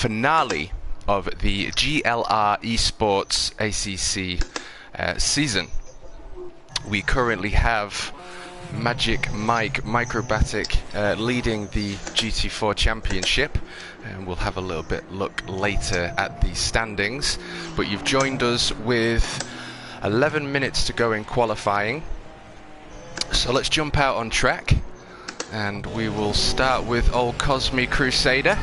finale of the GLR eSports ACC season. We currently have Magic Mike Microbatic leading the GT4 Championship, and we'll have a little bit look later at the standings. But you've joined us with 11 minutes to go in qualifying, so let's jump out on track, and we will start with old Cosme Crusader.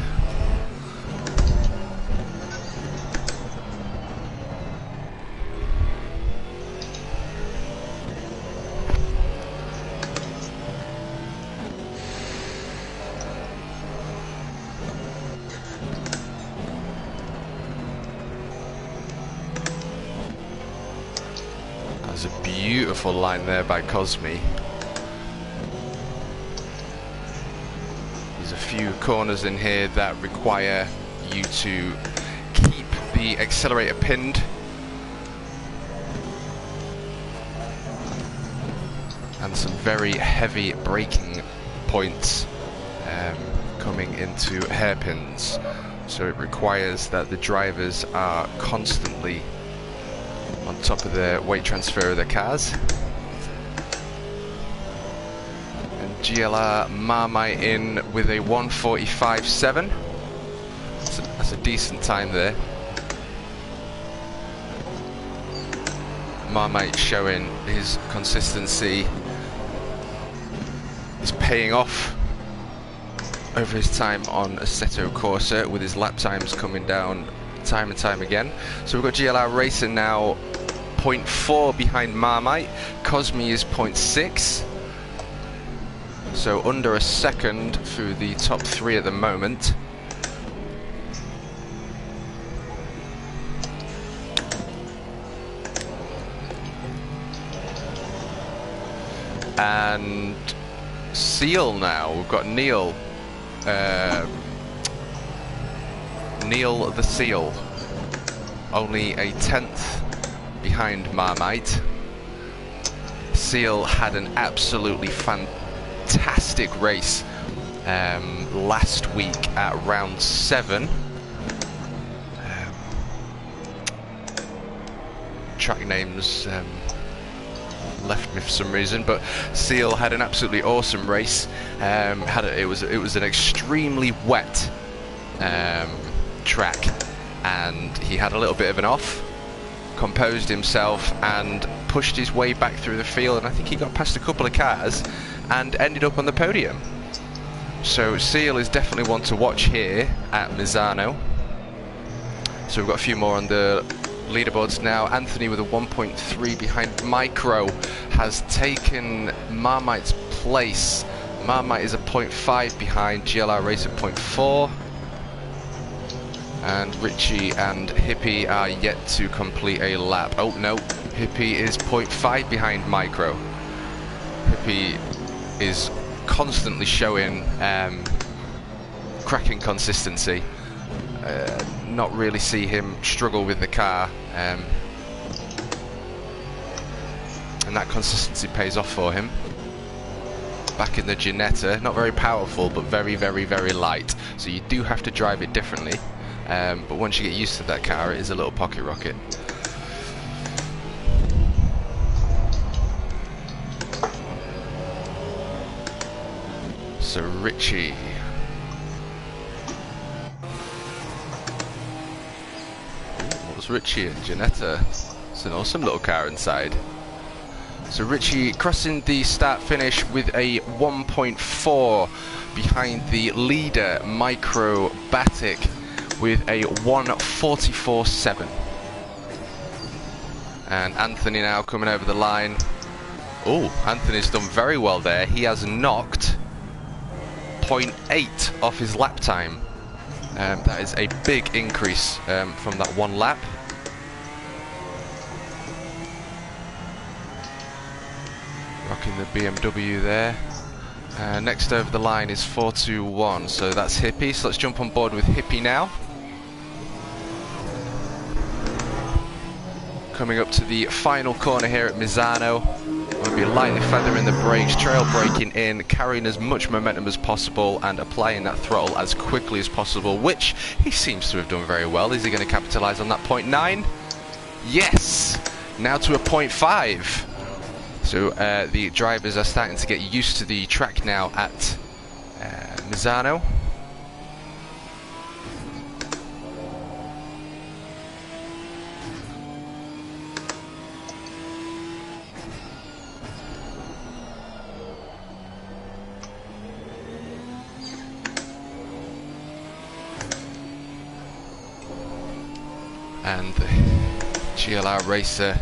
There's a beautiful line there by Cosme. There's a few corners in here that require you to keep the accelerator pinned. And some very heavy braking points coming into hairpins. So it requires that the drivers are constantly on top of the weight transfer of their cars. And GLR Marmite in with a 1:45.7. That's a decent time there. Marmite showing his consistency is paying off over his time on Assetto Corsa, with his lap times coming down time and time again. So we've got GLR Racing now 0.4 behind Marmite. Cosme is 0.6, so under a second through the top three at the moment. And Seal now, we've got Neil the Seal, only a 10th behind Marmite. Seal had an absolutely fantastic race last week at round 7. Track names left me for some reason, but Seal had an absolutely awesome race. It was an extremely wet track, and he had a little bit of an off, composed himself and pushed his way back through the field, and I think he got past a couple of cars and ended up on the podium. So Seal is definitely one to watch here at Misano. So we've got a few more on the leaderboards now. Anthony with a 1.3 behind Micro has taken Marmite's place. Marmite is a 0.5 behind, GLR Race at 0.4. And Richie and Hippie are yet to complete a lap. Oh no, Hippie is 0.5 behind Micro. Hippie is constantly showing cracking consistency. Not really see him struggle with the car, and that consistency pays off for him. Back in the Ginetta, not very powerful, but very, very, very light. So you do have to drive it differently. But once you get used to that car, it is a little pocket rocket. So Richie. What was Richie and Ginetta? It's an awesome little car inside. So Richie crossing the start finish with a 1.4 behind the leader Microbatic with a 1:44.7. And Anthony now coming over the line. Oh, Anthony's done very well there. He has knocked 0.8 off his lap time. That is a big increase from that one lap. Rocking the BMW there. Next over the line is 421, so that's Hippie. So let's jump on board with Hippie now. Coming up to the final corner here at Misano. Want to be lightly feathering the brakes, trail braking in, carrying as much momentum as possible and applying that throttle as quickly as possible, which he seems to have done very well. Is he going to capitalise on that 0.9? Yes! Now to a 0.5. So the drivers are starting to get used to the track now at Misano. And the GLR racer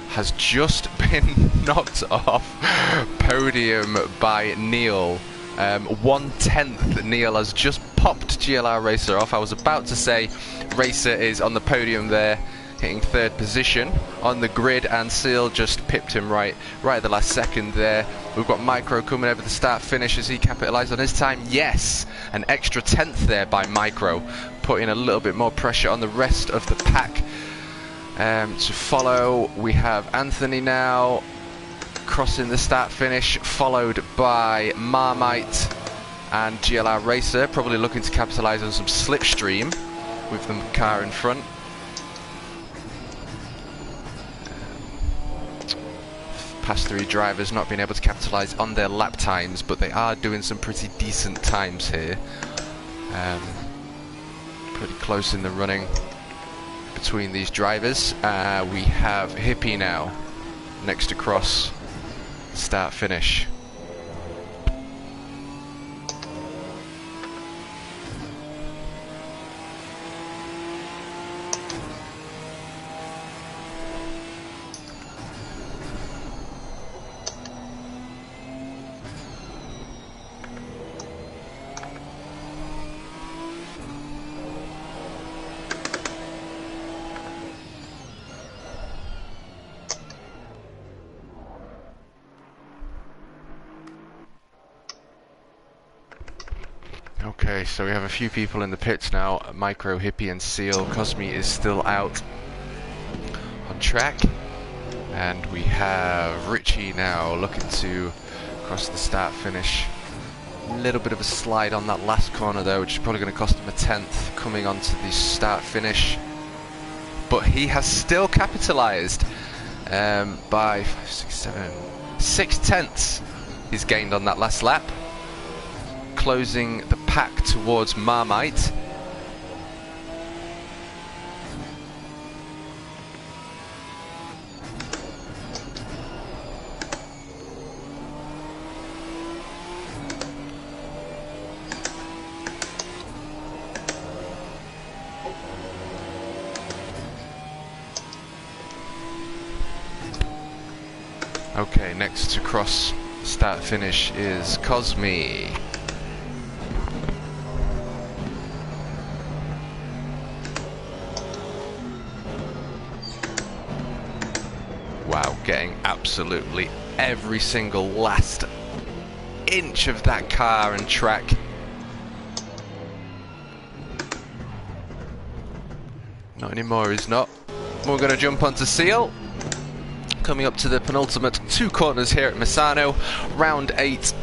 has just been knocked off podium by Neil. 1/10 Neil has just popped GLR racer off. I was about to say racer is on the podium there, hitting 3rd position on the grid, and Seal just pipped him right at the last second there. We've got Micro coming over the start finish. Has he capitalised on his time? Yes, an extra 10th there by Micro, putting a little bit more pressure on the rest of the pack. To follow, we have Anthony now crossing the start finish, followed by Marmite and GLR Racer, probably looking to capitalise on some slipstream with the car in front. Past 3 drivers not being able to capitalise on their lap times, but they are doing some pretty decent times here. Pretty close in the running between these drivers. We have Hippie now next to cross start finish. Okay, so we have a few people in the pits now. Micro, Hippie and Seal. Cosme is still out on track. And we have Richie now looking to cross the start finish. A little bit of a slide on that last corner though, which is probably going to cost him a 10th coming onto the start finish. But he has still capitalised by 5, 6, 7, 6/10 he's gained on that last lap, closing the pack towards Marmite. Okay, next to cross start finish is Cosme. Wow, getting absolutely every single last inch of that car and track. Not anymore, he's not. We're going to jump onto Seal. Coming up to the penultimate 2 corners here at Misano. Round 8,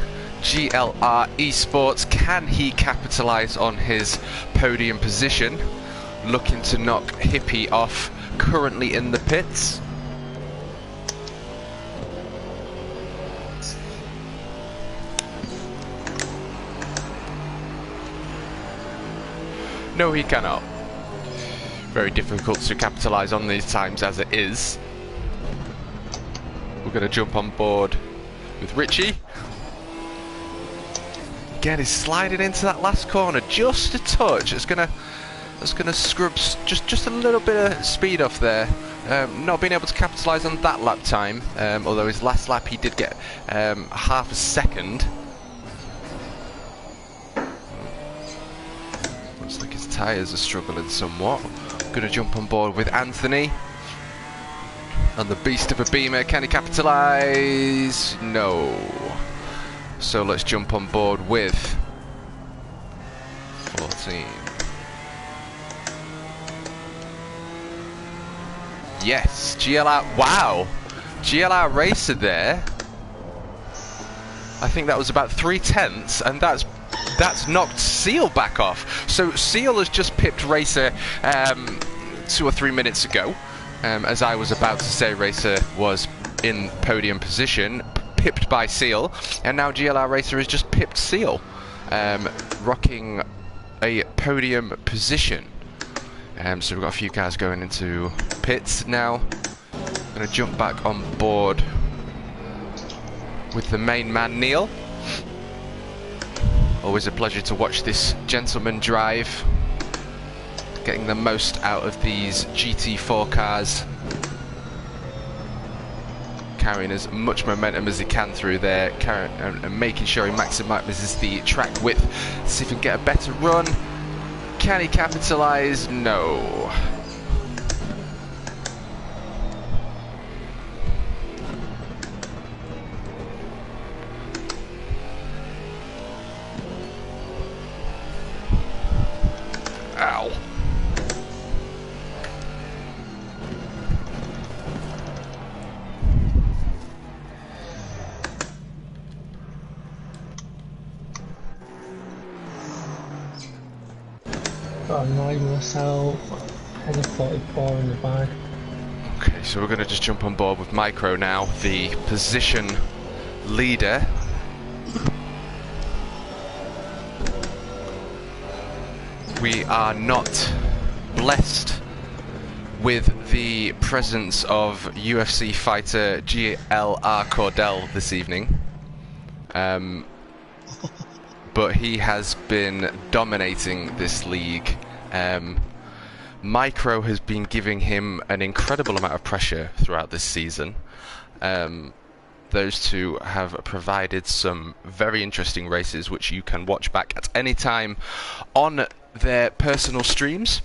GLR eSports. Can he capitalise on his podium position? Looking to knock Hippie off, currently in the pits. No, he cannot. Very difficult to capitalise on these times as it is. We're going to jump on board with Richie. Again, he's sliding into that last corner just a touch. It's going to scrub just a little bit of speed off there. Not being able to capitalise on that lap time, although his last lap he did get half a second. Looks like his tyres are struggling somewhat. Going to jump on board with Anthony. And the beast of a Beamer, can he capitalise? No. So let's jump on board with 14. Yes, GLR, wow. GLR racer there. I think that was about 3/10, and that's knocked Seal back off. So Seal has just pipped Racer 2 or 3 minutes ago. As I was about to say, Racer was in podium position, pipped by Seal, and now GLR Racer has just pipped Seal, rocking a podium position. So we've got a few cars going into pits now. I'm going to jump back on board with the main man, Neil. Always a pleasure to watch this gentleman drive, getting the most out of these GT4 cars, carrying as much momentum as he can through there, and making sure he maximises the track width to see if he can get a better run. Can he capitalise? No. Ow. Got annoyed myself. Had a 44 in the bag. Okay, so we're going to just jump on board with Micro now, the position leader. We are not blessed with the presence of UFC fighter GLR Cordell this evening. But he has been dominating this league. Micro has been giving him an incredible amount of pressure throughout this season. Those two have provided some very interesting races which you can watch back at any time on their personal streams.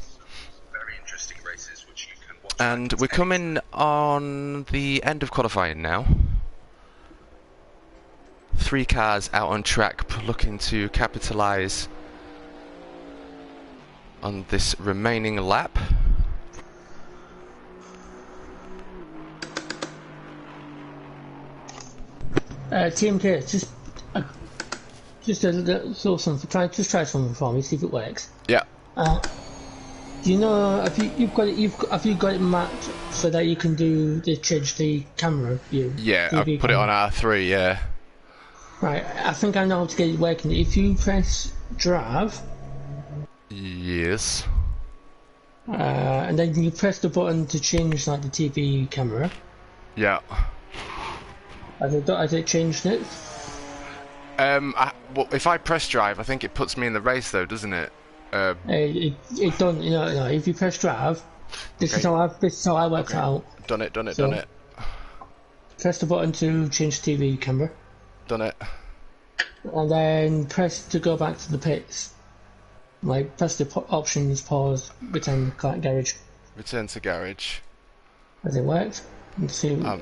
Very interesting races which you can watch. And we're coming on the end of qualifying now. 3 cars out on track looking to capitalise on this remaining lap. TMK, just a little something. Try something for me, see if it works. Yeah. Do you know have you got it mapped so that you can change the camera view? Yeah, I've put it on R3. Yeah. Right, I think I know how to get it working. If you press drive, yes, and then you press the button to change like the TV camera. Yeah. Has it changed it? Well, if I press drive, I think it puts me in the race, though, doesn't it? It don't. You know, if you press drive, this is how I work out. Done it. Press the button to change TV camera. Done it. And then press to go back to the pits. Like press the options, pause, return to garage. Return to garage. Has it worked? Let's see. No.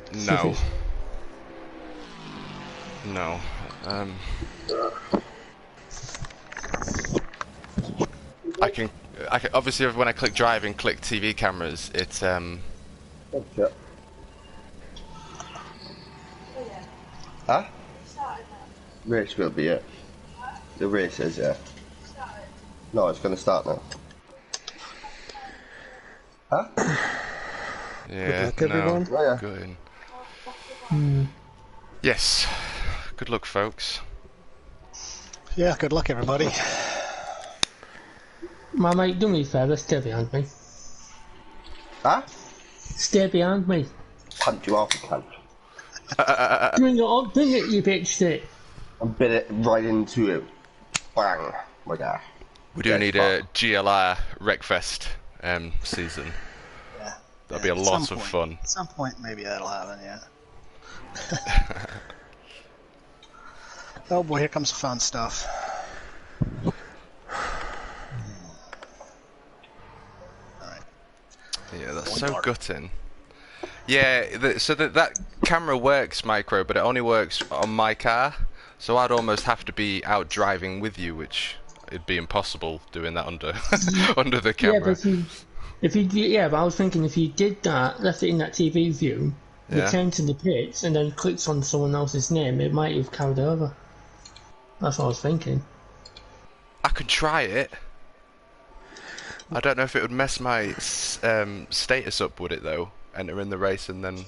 No. I can obviously when I click drive and click TV cameras, it's Okay. Huh? Race will be it. The race is, yeah. No, it's going to start now. Huh? Yeah, Good luck, everyone. Oh, yeah. Good. Yes. Good luck, folks. Yeah, good luck, everybody. My mate, do me a favour, stay behind me. Huh? Stay behind me. Punch you off, you cunt. Bring it up, bring it, you bitch stick. And bit it right into it. Bang. Like that. We do need a GLR Wreckfest season. Yeah. That'll be a lot of fun. At some point, maybe that'll happen, yeah. Oh boy, here comes the fun stuff. Alright. Yeah, that's so gutting. Yeah, so that camera works, Micro, but it only works on my car. So I'd almost have to be out driving with you, which it'd be impossible doing that under under the camera. Yeah, but but I was thinking if you did that, left it in that TV view, Yeah. returned to the pits and then clicked on someone else's name, it might have carried over. That's what I was thinking. I could try it. I don't know if it would mess my status up, would it though? Enter in the race and then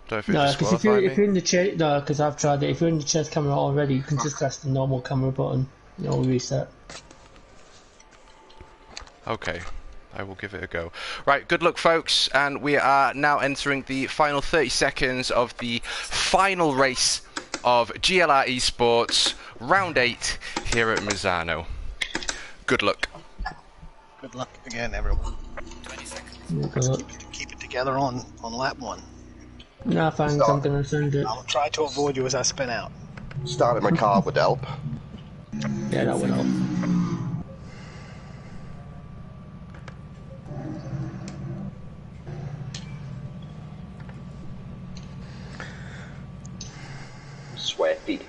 don't know if it would No, because disqualify if me. you're in the chase, no, because I've tried it. If you're in the chase camera already, you can just press the normal camera button. It'll reset. Okay, I will give it a go. Right, good luck, folks, and we are now entering the final 30 seconds of the final race of GLR eSports round 8 here at Misano. Good luck. Good luck again, everyone. Good luck. Keep it together on lap 1. No, thanks. I'm gonna send it. I'll try to avoid you as I spin out. Starting my car would help. Yeah, that would help. Sweaty.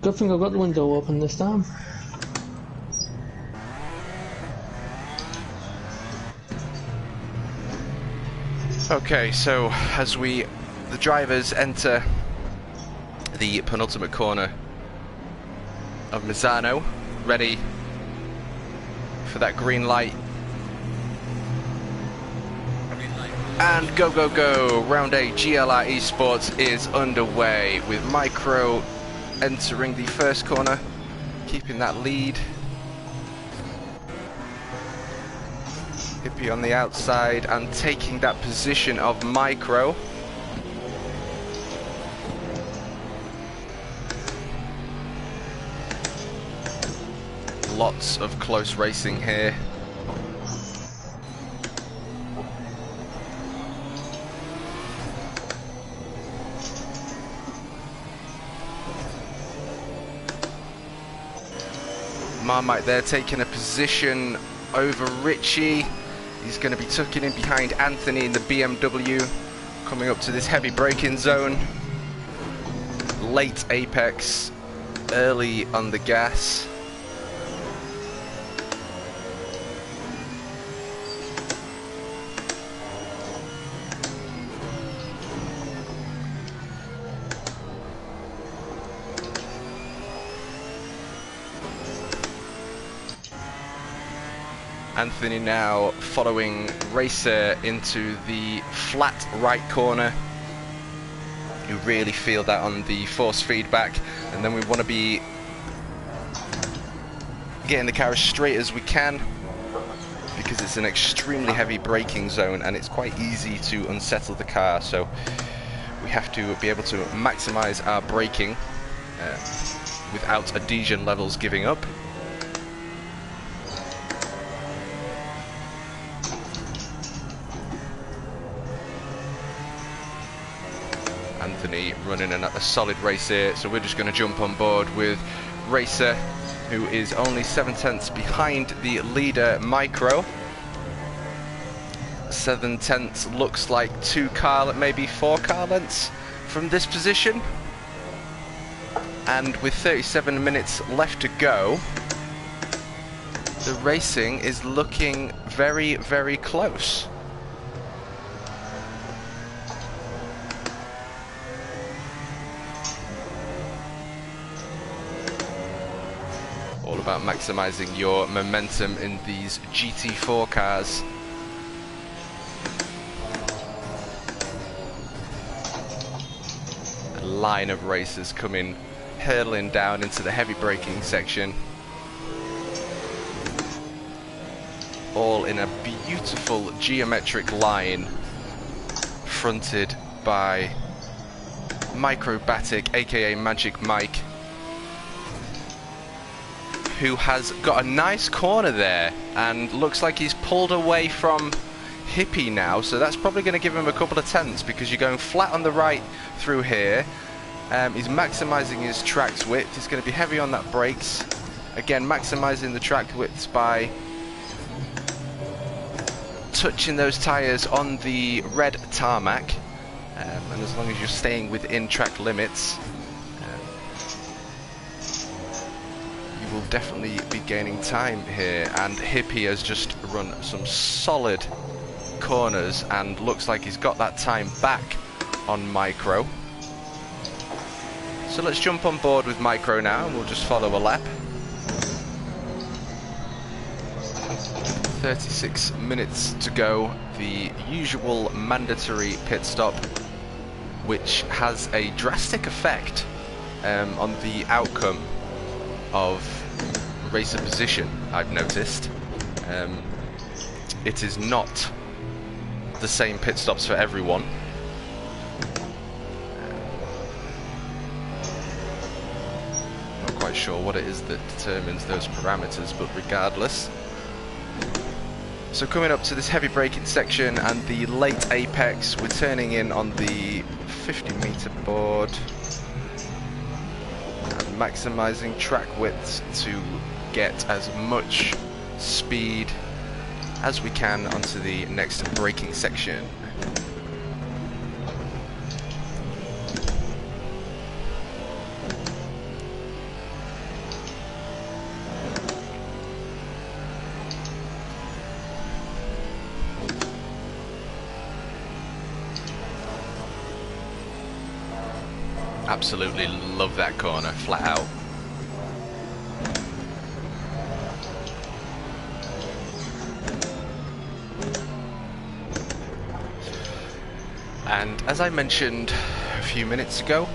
Good thing I've got the window open this time. Okay, so as the drivers enter the penultimate corner of Misano, ready for that green light. And go, go, go! Round 8 GLR eSports is underway with Micro entering the first corner, keeping that lead. Hippie on the outside and taking that position of Micro. Lots of close racing here. Marmite there taking a position over Richie. He's going to be tucking in behind Anthony in the BMW, coming up to this heavy braking zone. Late apex, early on the gas. Anthony now following Racer into the flat right corner. You really feel that on the force feedback, and then we want to be getting the car as straight as we can because it's an extremely heavy braking zone and it's quite easy to unsettle the car, so we have to be able to maximize our braking without adhesion levels giving up. Anthony running a solid race here, so we're just going to jump on board with Racer, who is only 7/10 behind the leader Micro. 7/10 looks like 2 car, maybe 4 car lengths from this position. And with 37 minutes left to go, the racing is looking very, very close. All about maximizing your momentum in these GT4 cars. A line of racers coming hurtling down into the heavy braking section. All in a beautiful geometric line fronted by Microbatic, aka Magic Mike, who has got a nice corner there and looks like he's pulled away from Hippie now, so that's probably going to give him a couple of tenths because you're going flat on the right through here. He's maximizing his track's width. He's going to be heavy on that brakes. Again, maximizing the track widths by touching those tyres on the red tarmac, and as long as you're staying within track limits, will definitely be gaining time here. And Hippie has just run some solid corners, and looks like he's got that time back on Micro. So let's jump on board with Micro now, and we'll just follow a lap. 36 minutes to go, the usual mandatory pit stop, which has a drastic effect on the outcome of racer position, I've noticed. It is not the same pit stops for everyone. Not quite sure what it is that determines those parameters, but regardless. So coming up to this heavy braking section and the late apex, we're turning in on the 50-meter board and maximising track width to get as much speed as we can onto the next braking section. Absolutely love that corner, flat out. And as I mentioned a few minutes ago,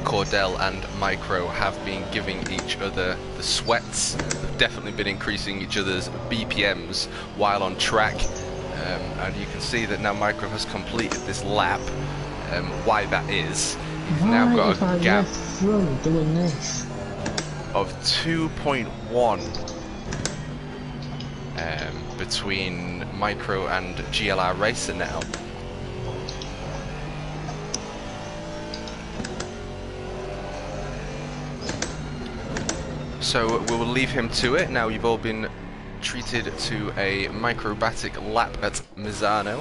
Cordell and Micro have been giving each other the sweats. They've definitely been increasing each other's BPMs while on track. And you can see that now Micro has completed this lap. Why that is, he's now got a gap doing this of 2.1 between Micro and GLR Racer now. So we will leave him to it. Now you've all been treated to a microbatic lap at Misano.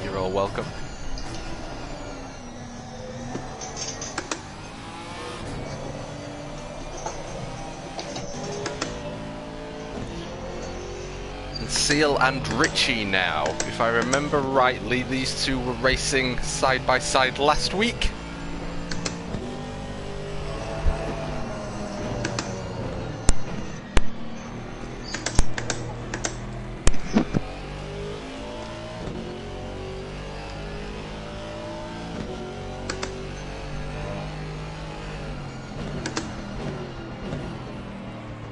You're all welcome. Seal and Richie now. If I remember rightly, these two were racing side by side last week.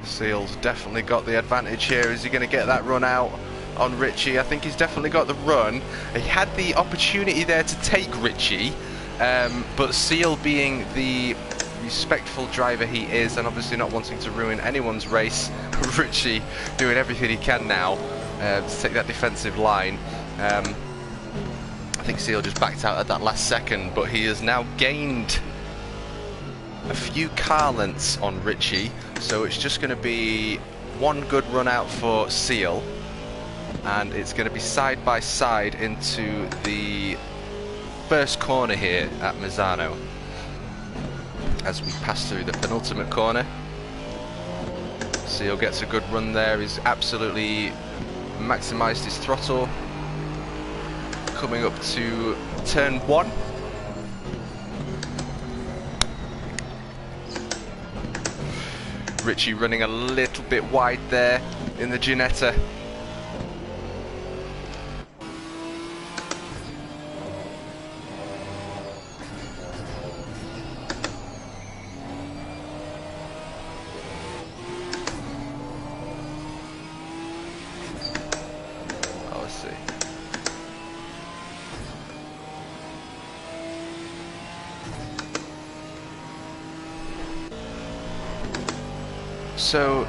Seal's definitely got the advantage here. Is he going to get that run out on Richie? I think he's definitely got the run. He had the opportunity there to take Richie, but Seal, being the respectful driver he is, and obviously not wanting to ruin anyone's race, Richie doing everything he can now to take that defensive line. I think Seal just backed out at that last second, but he has now gained a few car lengths on Richie, so it's just going to be one good run out for Seal, and it's going to be side by side into the first corner here at Misano as we pass through the penultimate corner. Seal gets a good run there. He's absolutely maximised his throttle. Coming up to turn 1. Richie running a little bit wide there in the Ginetta. Oh, I see. So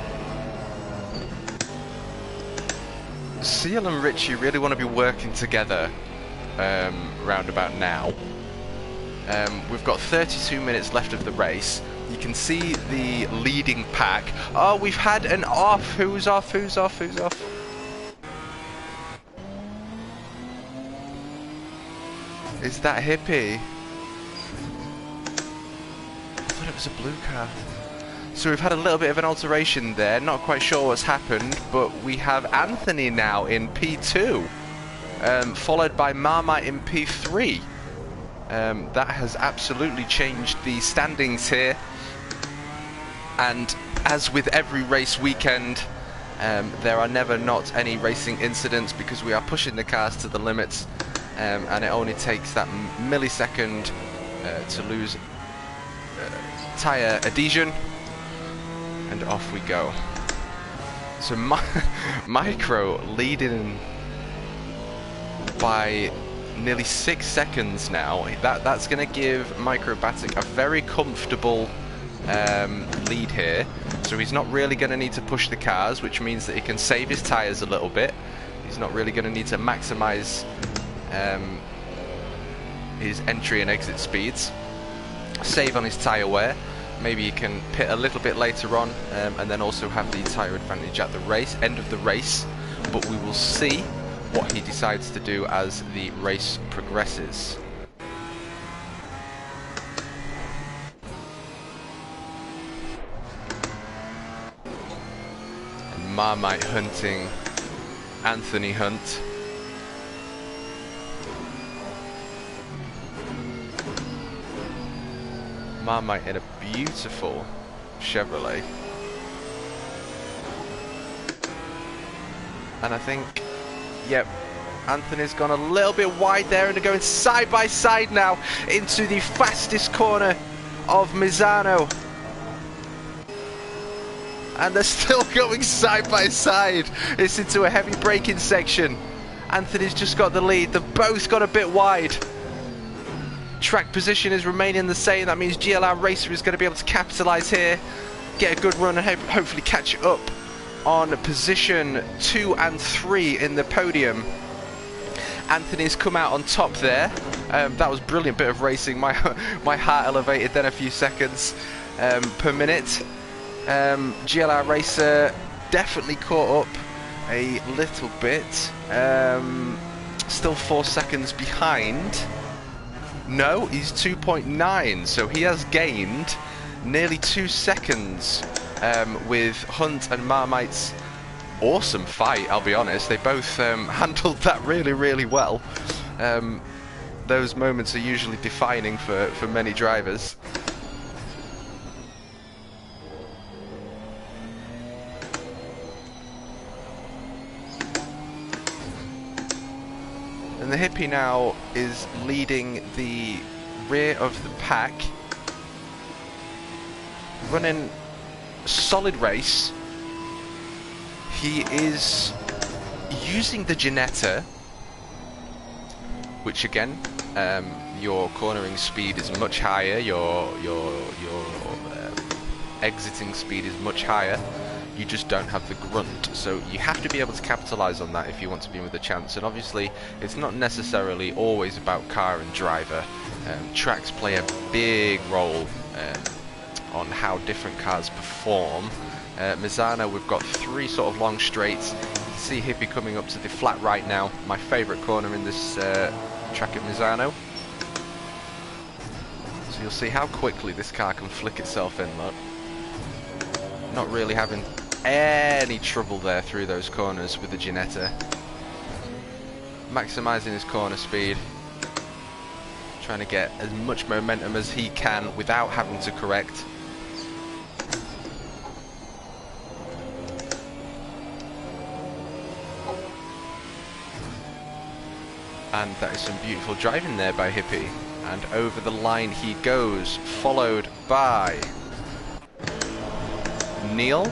Seal and Richie really want to be working together round about now. We've got 32 minutes left of the race. You can see the leading pack. Oh, we've had an off. Who's off? Who's off? Who's off? Is that Hippie? I thought it was a blue car. So we've had a little bit of an alteration there, not quite sure what's happened, but we have Anthony now in P2, followed by Marmite in P3. That has absolutely changed the standings here, and as with every race weekend, there are never not any racing incidents because we are pushing the cars to the limits, and it only takes that millisecond to lose tyre adhesion, and off we go. So Micro leading by nearly 6 seconds now. That's going to give Micro Batic a very comfortable lead here, so he's not really going to need to push the cars, which means that he can save his tyres a little bit. He's not really going to need to maximise his entry and exit speeds, save on his tyre wear. Maybe he can pit a little bit later on, and then also have the tyre advantage at the end of the race, but we will see what he decides to do as the race progresses. Marmite hunting Anthony Hunt. Marmite in a beautiful Chevrolet. And I think, yep, Anthony's gone a little bit wide there, and they're going side by side now into the fastest corner of Misano. And they're still going side by side. It's into a heavy braking section. Anthony's just got the lead. They've both got a bit wide. Track position is remaining the same. That means GLR Racer is going to be able to capitalise here, get a good run, and hopefully catch up on position 2 and 3 in the podium. Anthony's come out on top there. That was a brilliant bit of racing. My heart elevated then a few seconds per minute. GLR Racer definitely caught up a little bit. Still 4 seconds behind. No, he's 2.9, so he has gained nearly 2 seconds with Hunt and Marmite's awesome fight, I'll be honest. They both handled that really, really well. Those moments are usually defining for many drivers. And the Hippie now is leading the rear of the pack, running a solid race. He is using the Ginetta, which again, your cornering speed is much higher, your exiting speed is much higher. You just don't have the grunt, so you have to be able to capitalise on that if you want to be with a chance. And obviously it's not necessarily always about car and driver. Tracks play a big role on how different cars perform. Misano, we've got 3 sort of long straights. You can see Hippie coming up to the flat right now, my favourite corner in this track at Misano. So you'll see how quickly this car can flick itself in, look. Not really having any trouble there through those corners with the Ginetta. Maximising his corner speed. Trying to get as much momentum as he can without having to correct. And that is some beautiful driving there by Hippie. And over the line he goes, followed by Neil,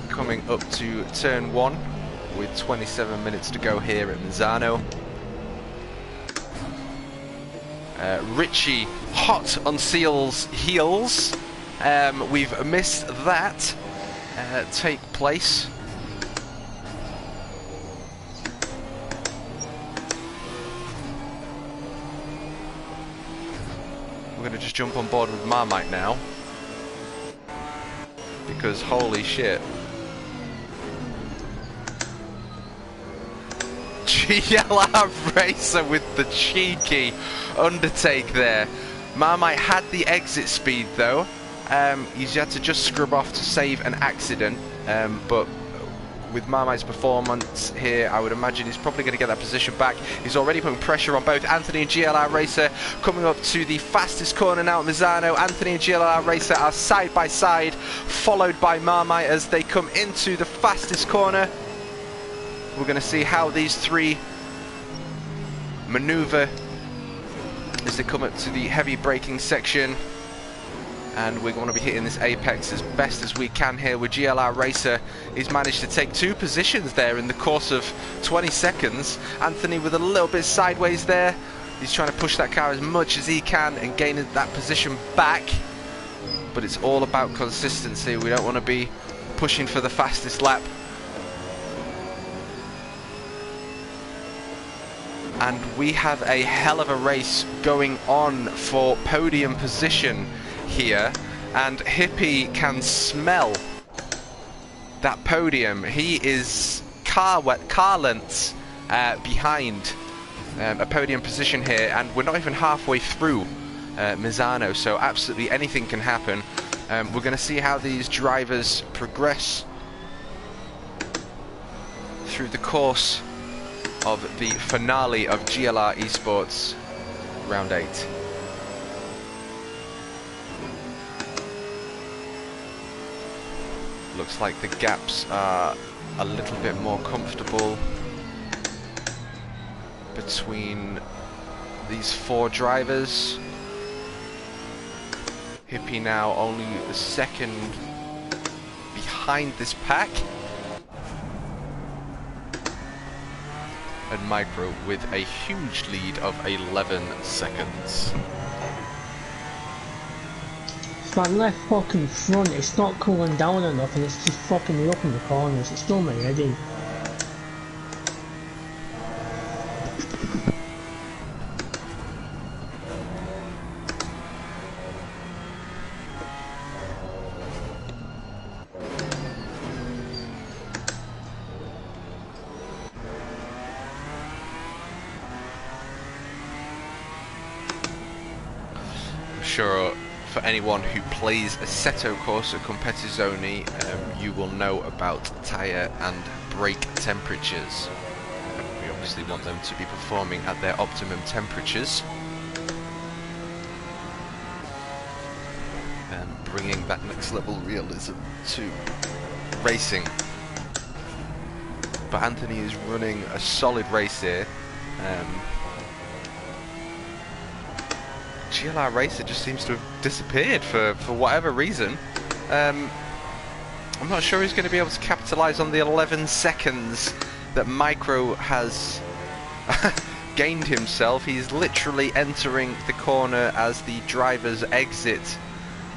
coming up to turn 1 with 27 minutes to go here at Misano. Richie hot on Seal's heels. We've missed that take place. We're going to just jump on board with Marmite now, because holy shit. GLR Racer with the cheeky undertake there. Marmite had the exit speed though, He's had to just scrub off to save an accident, but with Marmite's performance here, I would imagine he's probably going to get that position back. He's already putting pressure on both Anthony and GLR Racer. Coming up to the fastest corner now, Mizzano. Anthony and GLR Racer are side by side, followed by Marmite as they come into the fastest corner. We're going to see how these three maneuver as they come up to the heavy braking section. And we're going to be hitting this apex as best as we can here with GLR Racer. He's managed to take 2 positions there in the course of 20 seconds. Anthony with a little bit sideways there. He's trying to push that car as much as he can and gain that position back. But it's all about consistency. We don't want to be pushing for the fastest lap. And we have a hell of a race going on for podium position here, and Hippie can smell that podium. He is car lengths behind a podium position here, and we're not even halfway through Mizzano, so absolutely anything can happen. We're going to see how these drivers progress through the course of the finale of GLR eSports Round 8. Looks like the gaps are a little bit more comfortable between these 4 drivers. Hippie now only the second behind this pack. And Micro with a huge lead of 11 seconds. My left fucking front, it's not cooling down enough and it's just fucking me up in the corners. It's still my heading. I'm sure for anyone who plays Assetto Corsa Competizione, you will know about tyre and brake temperatures. We obviously want them to be performing at their optimum temperatures, and bringing that next level realism to racing. But Anthony is running a solid race here. GLR Racer just seems to have disappeared for whatever reason. I'm not sure he's going to be able to capitalise on the 11 seconds that Micro has gained himself. He's literally entering the corner as the drivers exit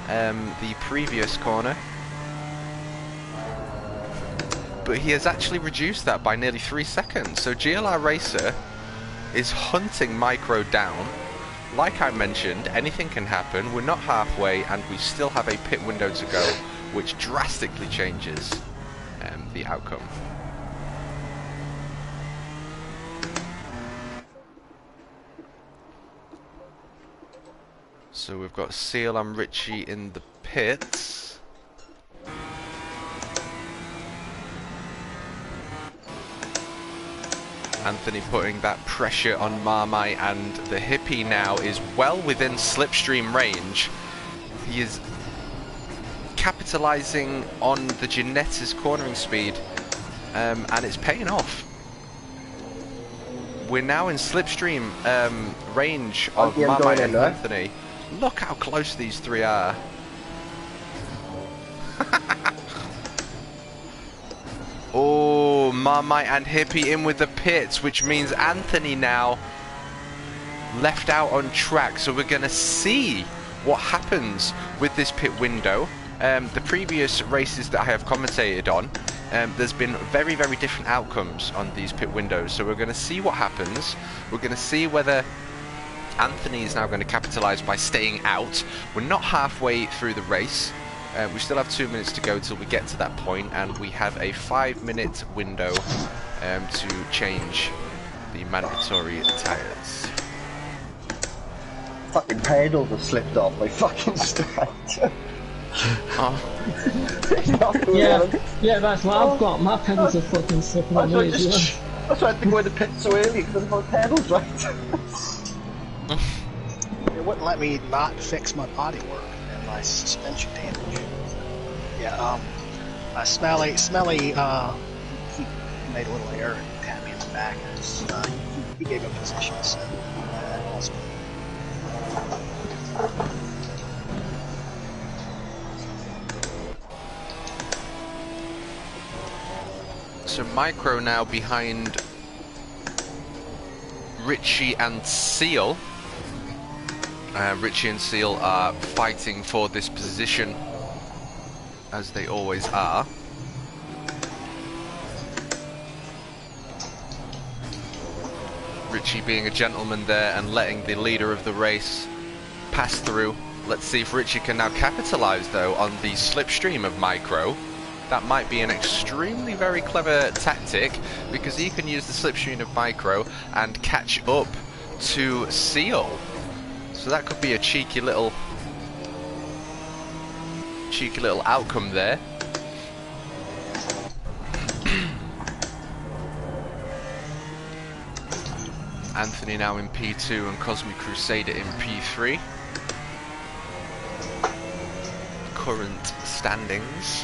the previous corner. But he has actually reduced that by nearly 3 seconds. So GLR Racer is hunting Micro down. Like I mentioned, anything can happen. We're not halfway and we still have a pit window to go, which drastically changes the outcome. So we've got Seal and Richie in the pits. Anthony putting that pressure on Marmite, and the Hippie now is well within slipstream range. He is capitalising on the Ginetta's cornering speed, and it's paying off. We're now in slipstream range of Marmite and Anthony. Look how close these three are. Oh, Marmite and Hippie in with the pits, which means Anthony now left out on track. So we're going to see what happens with this pit window. The previous races that I have commentated on, there's been very, very different outcomes on these pit windows. So we're going to see what happens. We're going to see whether Anthony is now going to capitalise by staying out. We're not halfway through the race. We still have 2 minutes to go till we get to that point, and we have a 5-minute window to change the mandatory tyres. Fucking pedals have slipped off my fucking stand. Oh, Yeah, that's what I've got. My pedals are fucking slipping on me as well. That's why I had to go in the pit so early, because I didn't have pedals right. It wouldn't let me not fix my bodywork and my suspension damage. Yeah, Smelly, he made a little error and tapped me in the back. He gave a position, so that's good. so Micro now behind Richie and Seal. Richie and Seal are fighting for this position, as they always are. Richie being a gentleman there and letting the leader of the race pass through. Let's see if Richie can now capitalise though on the slipstream of Micro. That might be an extremely very clever tactic, because he can use the slipstream of Micro and catch up to Seal. So that could be a cheeky little outcome there. Anthony now in P2 and Cosmic Crusader in P3. Current standings.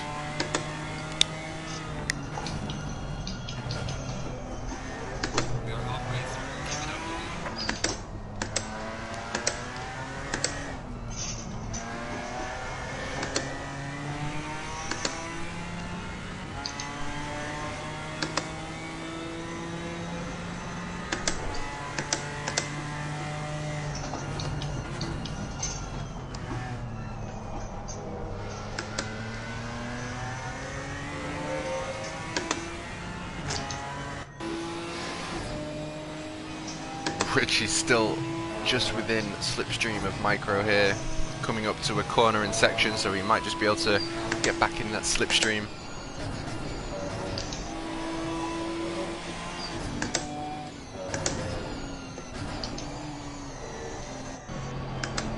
Richie's still just within slipstream of Micro here, coming up to a corner in section, so he might just be able to get back in that slipstream.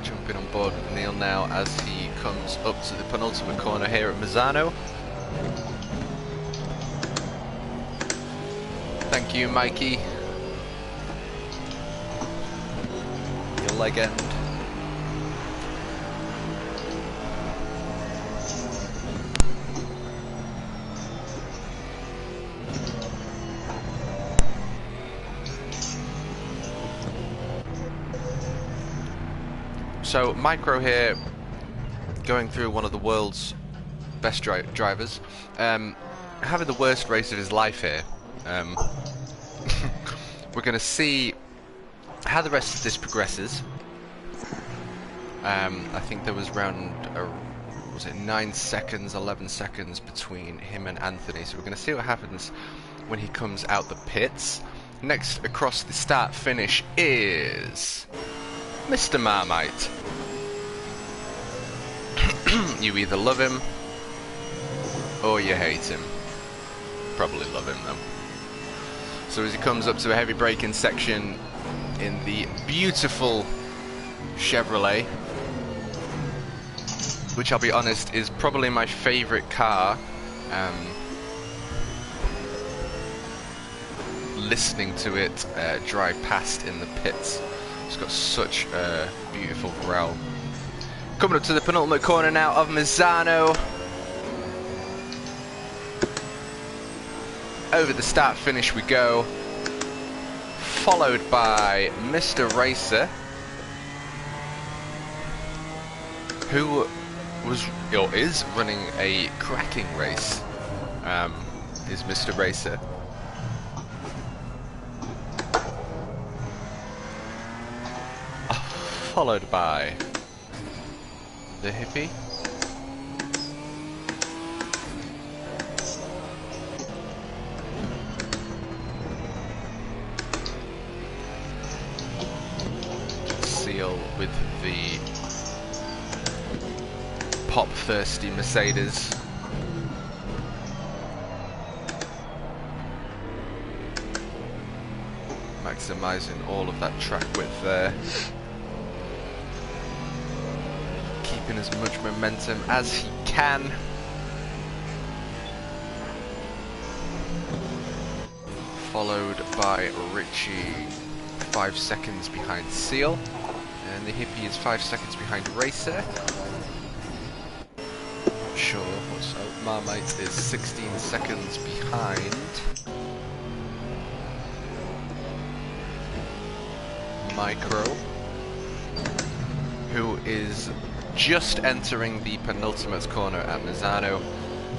Jumping on board with Neil now as he comes up to the penultimate corner here at Mazzano. Thank you, Mikey. Leg end. So Micro here, going through one of the world's best drivers, having the worst race of his life here. We're going to see how the rest of this progresses. I think there was around, was it 9 seconds, 11 seconds between him and Anthony, so we're going to see what happens when he comes out the pits. Next across the start finish is Mr. Marmite. You either love him or you hate him. Probably love him though. So as he comes up to a heavy braking section in the beautiful Chevrolet, which I'll be honest is probably my favourite car. Listening to it drive past in the pits, it's got such a beautiful growl. Coming up to the penultimate corner now of Mazzano. Over the start finish we go, followed by Mr. Racer, who was or is running a cracking race. Is Mr. Racer. Followed by the hippie. Seal with the pop-thirsty Mercedes. Maximising all of that track width there. keeping as much momentum as he can. Followed by Richie, 5 seconds behind Seal. And the Hippie is 5 seconds behind Racer. Sure, what's up? Marmite is 16 seconds behind Micro, who is just entering the penultimate corner at Mazzano,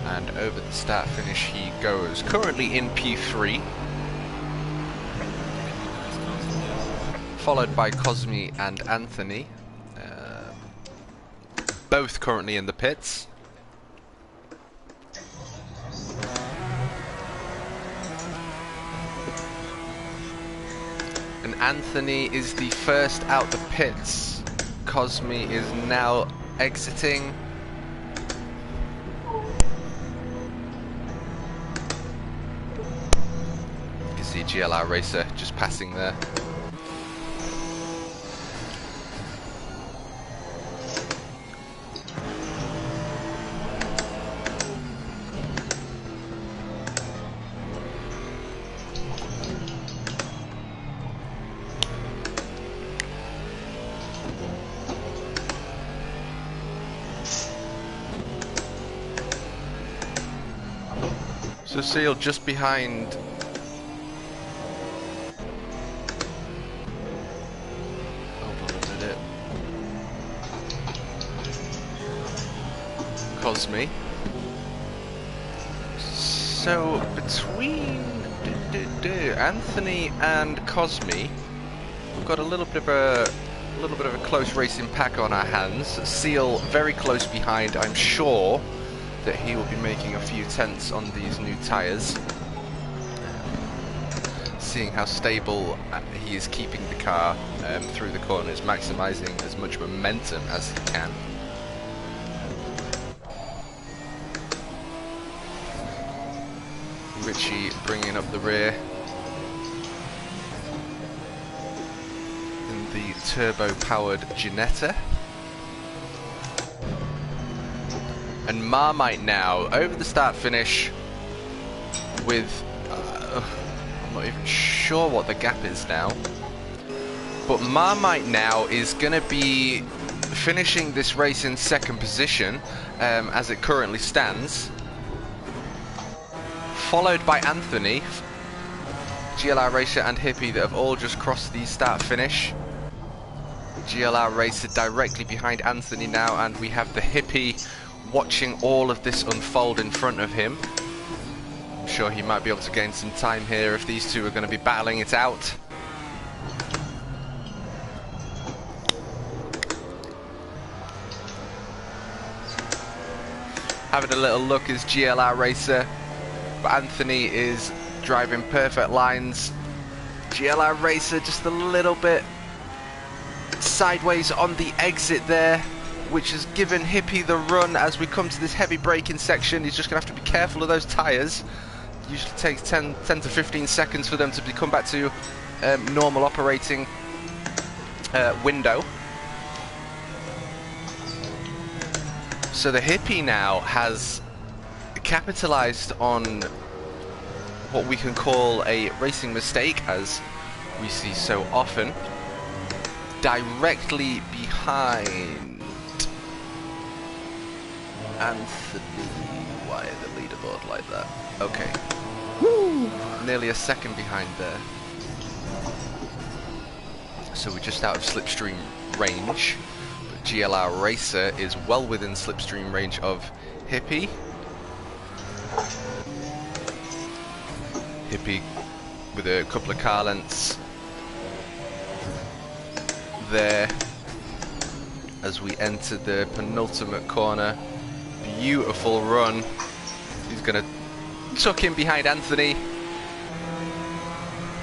and over the start finish he goes, currently in P3, followed by Cosme and Anthony, both currently in the pits. And Anthony is the first out the pits. Cosme is now exiting. You can see GLR Racer just passing there. So Seal just behind. Hold on a minute. Cosme. So between Anthony and Cosme, we've got a little bit of a close racing pack on our hands. Seal very close behind, I'm sure that he will be making a few tenths on these new tyres. Seeing how stable he is keeping the car through the corners, maximising as much momentum as he can. Richie bringing up the rear in the turbo-powered Ginetta. And Marmite now over the start finish with I'm not even sure what the gap is now, but Marmite now is going to be finishing this race in second position as it currently stands, followed by Anthony, GLR Racer and Hippie that have all just crossed the start finish. GLR Racer directly behind Anthony now, and we have the Hippie watching all of this unfold in front of him. I'm sure he might be able to gain some time here if these two are going to be battling it out. Having a little look is GLR Racer, but Anthony is driving perfect lines. GLR Racer just a little bit sideways on the exit there, which has given Hippie the run as we come to this heavy braking section. He's just going to have to be careful of those tyres. Usually takes 10 to 15 seconds for them to come back to normal operating window. So the Hippie now has capitalised on what we can call a racing mistake, as we see so often, directly behind Anthony. Why the leaderboard like that? Okay. Woo! Nearly a second behind there. So we're just out of slipstream range. But GLR Racer is well within slipstream range of Hippie. Hippie with a couple of car lengths there as we enter the penultimate corner. Beautiful run. He's going to tuck in behind Anthony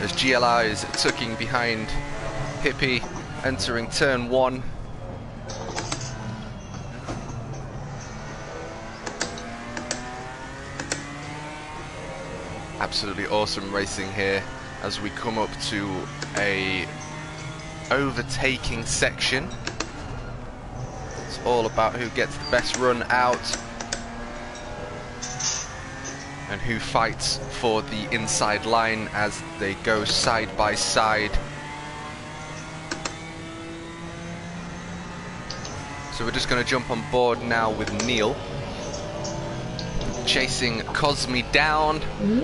as GLR is tucking behind Hippie, entering turn 1. Absolutely awesome racing here as we come up to a overtaking section. It's all about who gets the best run out and who fights for the inside line as they go side by side. So we're just going to jump on board now with Neil. Chasing Cosme down,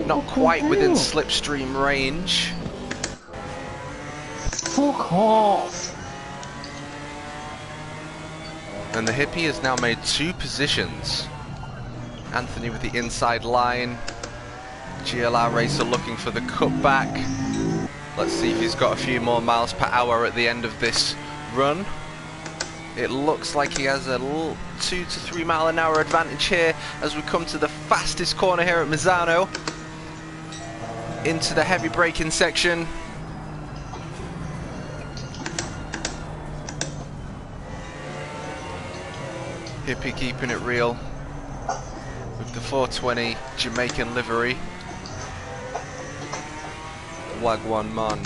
not quite within slipstream range. Fuck off! And the Hippie has now made 2 positions. Anthony with the inside line. GLR Racer looking for the cutback. Let's see if he's got a few more miles per hour at the end of this run. It looks like he has a little 2 to 3 mile an hour advantage here as we come to the fastest corner here at Misano. Into the heavy braking section. Hippie keeping it real with the 420 Jamaican livery. Wagwan man.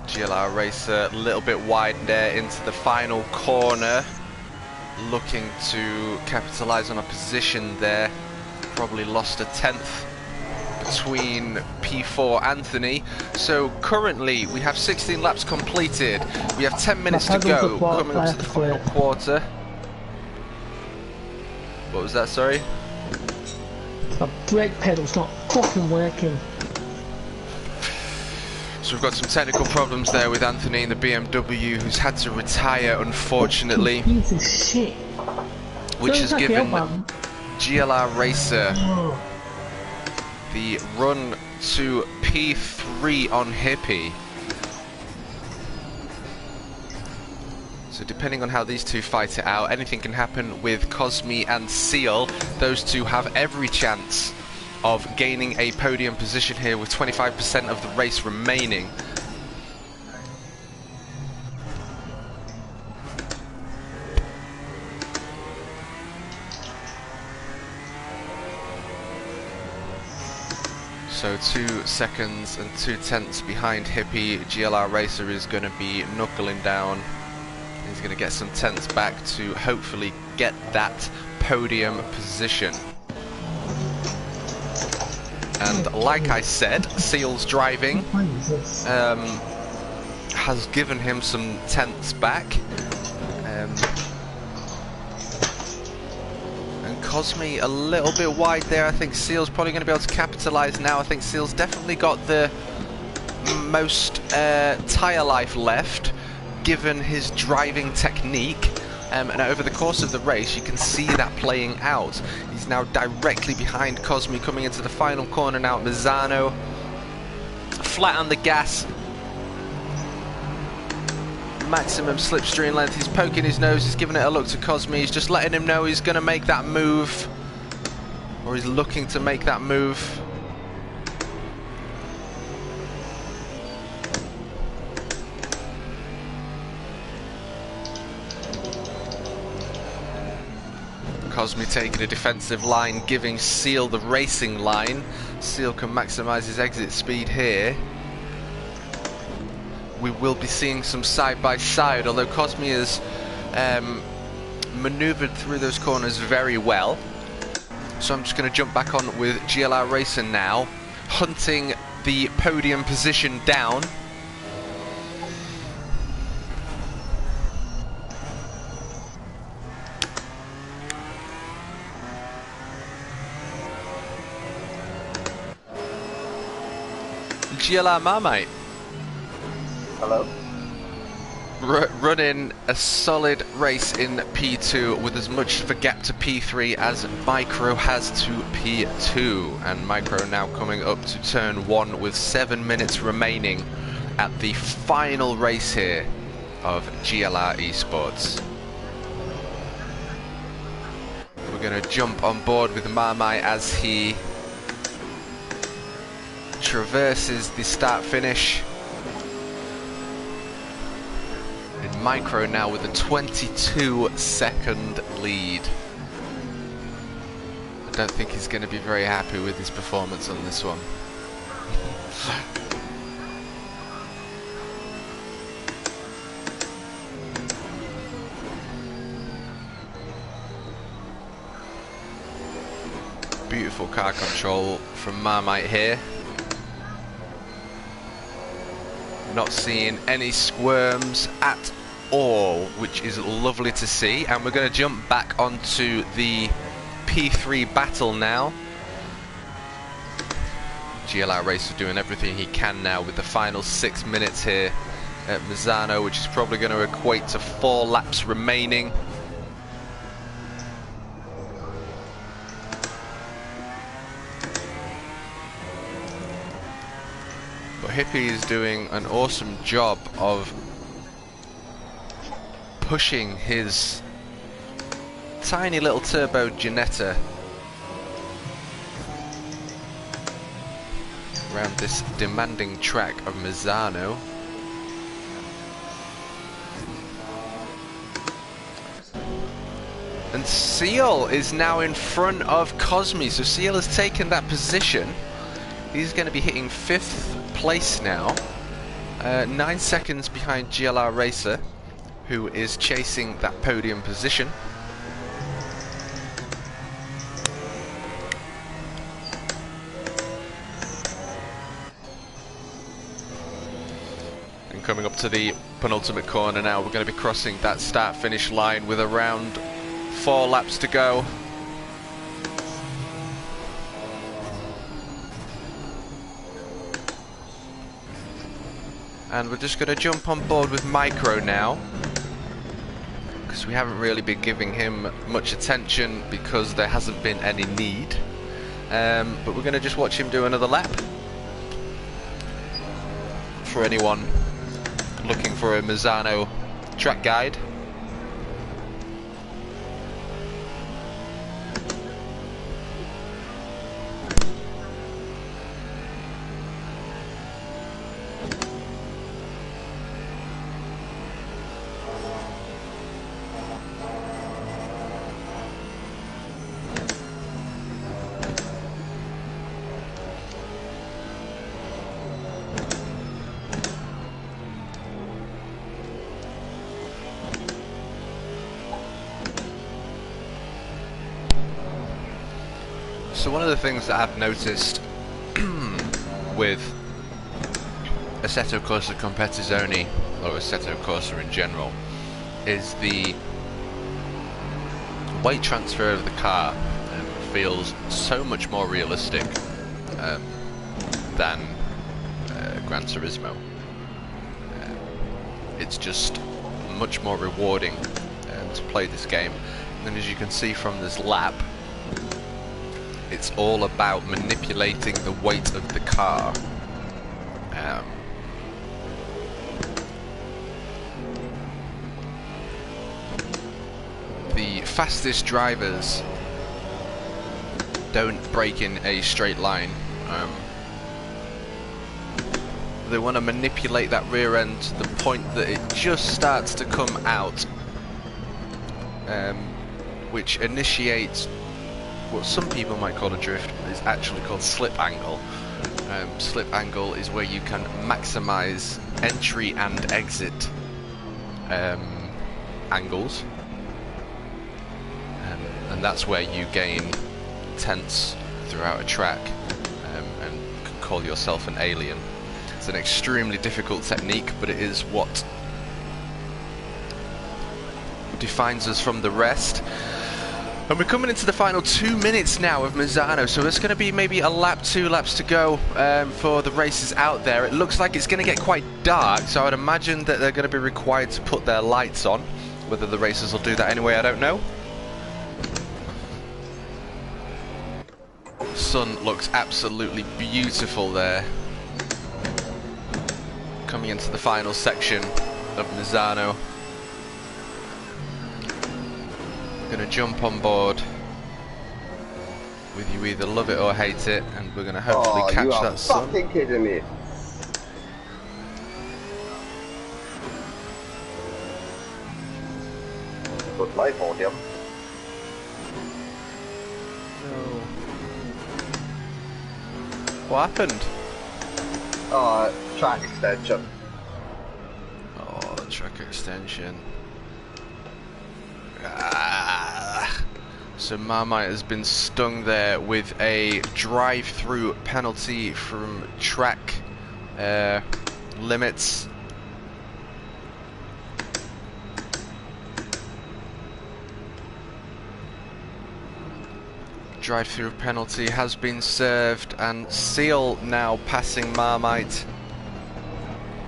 GLR Racer a little bit wide there into the final corner, looking to capitalise on a position there. Probably lost a 10th between P4 Anthony. So currently we have 16 laps completed. We have 10 minutes to go, coming up to the final quarter. What was that, sorry? The brake pedal's not fucking working. So we've got some technical problems there with Anthony in the BMW, who's had to retire, unfortunately. Piece of shit. Which has given GLR Racer the run to P3 on Hippie. So depending on how these two fight it out, anything can happen with Cosme and Seal. Those two have every chance of gaining a podium position here with 25% of the race remaining. So 2 seconds and 2/10 behind Hippie. GLR Racer is going to be knuckling down. He's going to get some tenths back to hopefully get that podium position. And like I said, Seal's driving has given him some tenths back. And Cosme a little bit wide there. I think Seal's probably going to be able to capitalise now. I think Seal's definitely got the most tyre life left, given his driving technique. And over the course of the race, you can see that playing out. He's now directly behind Cosme coming into the final corner now at Misano. Flat on the gas. Maximum slipstream length. He's poking his nose. He's giving it a look to Cosme. He's just letting him know he's going to make that move. Or he's looking to make that move. Cosme taking a defensive line, giving Seal the racing line. Seal can maximise his exit speed here. We will be seeing some side-by-side, although Cosme has manoeuvred through those corners very well. So I'm just going to jump back on with GLR Racer now, hunting the podium position down. GLR Marmite. Hello. Running a solid race in P2 with as much of a gap to P3 as Micro has to P2. And Micro now coming up to turn 1 with 7 minutes remaining at the final race here of GLR eSports. We're going to jump on board with Marmite as he traverses the start-finish. And Micro now with a 22-second lead. I don't think he's going to be very happy with his performance on this one. Beautiful car control from Marmite here. Not seeing any squirms at all, which is lovely to see. And we're going to jump back onto the P3 battle now. GLR Racer doing everything he can now with the final 6 minutes here at Misano, which is probably going to equate to 4 laps remaining. But Hippie is doing an awesome job of pushing his tiny little turbo Ginetta around this demanding track of Misano. And Seal is now in front of Cosme, so Seal has taken that position. He's going to be hitting 5th place now, 9 seconds behind GLR Racer, who is chasing that podium position. Coming up to the penultimate corner now, we're going to be crossing that start-finish line with around 4 laps to go. And we're just going to jump on board with Micro now, because we haven't really been giving him much attention because there hasn't been any need. But we're going to just watch him do another lap. For anyone looking for a Misano track guide. So one of the things that I've noticed with Assetto Corsa Competizione, or Assetto Corsa in general, is the weight transfer of the car feels so much more realistic than Gran Turismo. It's just much more rewarding to play this game. And as you can see from this lap, it's all about manipulating the weight of the car. The fastest drivers don't brake in a straight line. They want to manipulate that rear end to the point that it just starts to come out, which initiates what some people might call a drift, but is actually called slip angle. Slip angle is where you can maximize entry and exit angles, and that's where you gain tenths throughout a track and can call yourself an alien. It's an extremely difficult technique, but it is what defines us from the rest. And we're coming into the final 2 minutes now of Misano, so it's going to be maybe a lap, 2 laps to go for the races out there. It looks like it's going to get quite dark, so I'd imagine that they're going to be required to put their lights on. Whether the racers will do that anyway, I don't know. Sun looks absolutely beautiful there. Coming into the final section of Misano. Gonna jump on board with you, either love it or hate it, and we're gonna hopefully catch that sun. Fucking kidding me. Good life on him. No. What happened? Track extension. Oh, the track extension. So Marmite has been stung there with a drive-through penalty from track limits. Drive-through penalty has been served, and Seal now passing Marmite.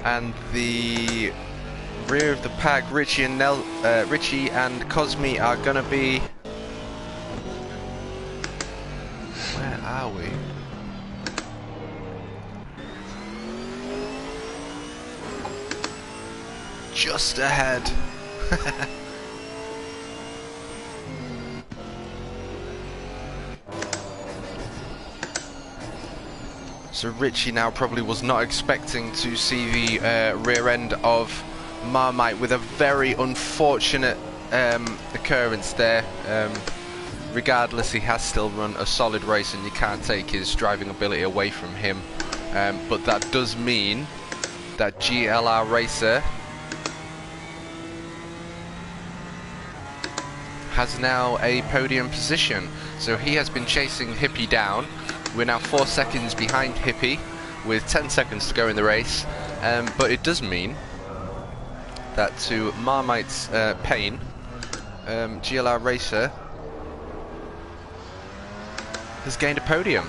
And the rear of the pack, Richie and Cosme are going to be... Where are we? Just ahead. So Richie now probably was not expecting to see the rear end of Marmite, with a very unfortunate occurrence there. Regardless, he has still run a solid race, and you can't take his driving ability away from him. But that does mean that GLR Racer has now a podium position. So he has been chasing Hippie down. We're now 4 seconds behind Hippie with 10 seconds to go in the race. But it does mean that, to Marmite's pain, GLR Racer has gained a podium.